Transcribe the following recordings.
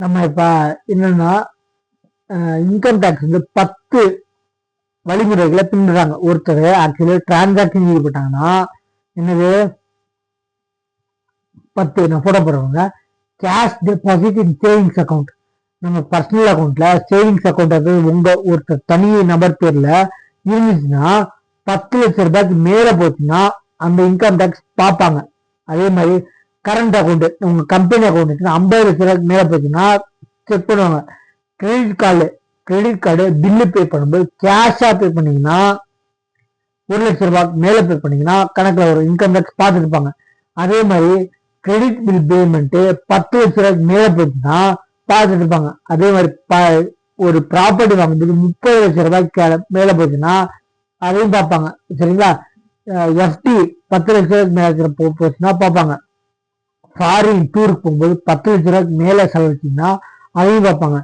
நம்ம இப்ப என்னன்னா இன்கம் டேக்ஸ் வந்து 10 வழிமுறைகளை பின்னுறாங்க. ஒருத்தர் ஆக்சுவலி டிரான்சாக்ஷன் ஈடுபட்டாங்கன்னா என்னது 10 நான் போட போறவங்க கேஷ் டெபாசிட் இன் சேவிங்ஸ் அக்கௌண்ட். நம்ம பர்சனல் அக்கௌண்ட்ல சேவிங்ஸ் அக்கௌண்ட் அது உங்க ஒருத்தர் தனி நபர் பேர்ல இருந்துச்சுன்னா 10 லட்சம் ரூபாய்க்கு மேல போச்சுன்னா அந்த இன்கம் டேக்ஸ் பார்ப்பாங்க. அதே மாதிரி கரண்ட் அக்கௌண்ட் உங்க கம்பெனி அக்கௌண்ட் 50 லட்சம் ரூபாய்க்கு மேல போச்சுன்னா செக் பண்ணுவாங்க. கிரெடிட் கார்டு பில்லு பே பண்ணும்போது கேஷா பே பண்ணீங்கன்னா 1 லட்சம் ரூபாய்க்கு மேல பே பண்ணீங்கன்னா கணக்குல ஒரு இன்கம் டேக்ஸ் பார்த்துட்டு இருப்பாங்க. அதே மாதிரி கிரெடிட் பில் பேமெண்ட் 10 லட்சம் ரூபாய்க்கு மேல போச்சுன்னா பார்த்துட்டு இருப்பாங்க. அதே மாதிரி ஒரு ப்ராப்பர்ட்டி வாங்கும்போது 30 லட்சம் ரூபாய்க்கு மேல போச்சுன்னா அதையும் பார்ப்பாங்க. சரிங்களா? எஃப்டி 10 லட்சம் ரூபாய்க்கு மேல போச்சுன்னா பார்ப்பாங்க. ஃபாரின் டூருக்கு போகும்போது 10 லட்சம் ரூபாய்க்கு மேல செலவழிச்சீங்கன்னா அதையும் பார்ப்பாங்க.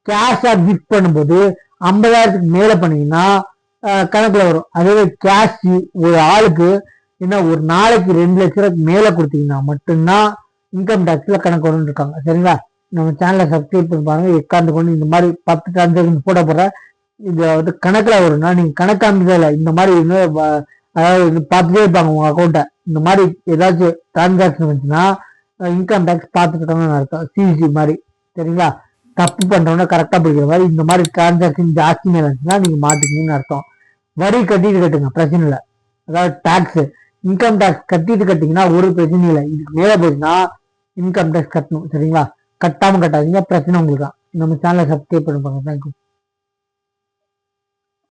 கேஷா கிஃப்ட் பண்ணும்போது 50,000க்கு மேல பண்ணீங்கன்னா கணக்குல வரும். அதே கேஷ் ஒரு ஆளுக்கு என்ன ஒரு நாளைக்கு 2 லட்சம் ரூபாய்க்கு மேல கொடுத்தீங்கன்னா மட்டும்தான் இன்கம் டேக்ஸ்ல கணக்கு வரும்னு இருக்காங்க. சரிங்களா? நம்ம சேனலை சப்ஸ்கிரைப் பண்ணி பாருங்க. உட்கார்ந்து கொண்டு இந்த மாதிரி 10 டிரான்சாக்ஷன் போட போற இது வந்து கணக்குல வரும்னா நீங்க கணக்காமதே இல்லை. இந்த மாதிரி அதாவது பார்த்துட்டே இருப்பாங்க உங்க அக்கௌண்ட்டை. இந்த மாதிரி ஏதாச்சும் டிரான்சாக்ஷன் வந்துச்சுன்னா இன்கம் டேக்ஸ் பார்த்துக்கிட்டோம்னு அர்த்தம். சிசி மாதிரி. சரிங்களா? தப்பு பண்றவன கரெக்டா பிடிக்கிற மாதிரி இந்த மாதிரி டிரான்சாக்ஷன் ஜாஸ்தி மேல இருந்துச்சுன்னா நீங்க மாட்டிக்கீங்கன்னு அர்த்தம். வரி கட்டிட்டு கட்டுங்க, பிரச்சனை இல்லை. அதாவது டாக்ஸ் இன்கம் டேக்ஸ் கட்டிட்டு கட்டிங்கன்னா ஒரு பிரச்சனையும் இல்லை. இதுக்கு மேல போச்சுன்னா இன்கம் டேக்ஸ் கட்டணும். சரிங்களா? கட்டாம கட்டாதீங்க, பிரச்சனை உங்களுக்கு தான். நம்ம சேனலை சப்ஸ்கிரைப் பண்ணுவாங்க. தேங்க்யூ.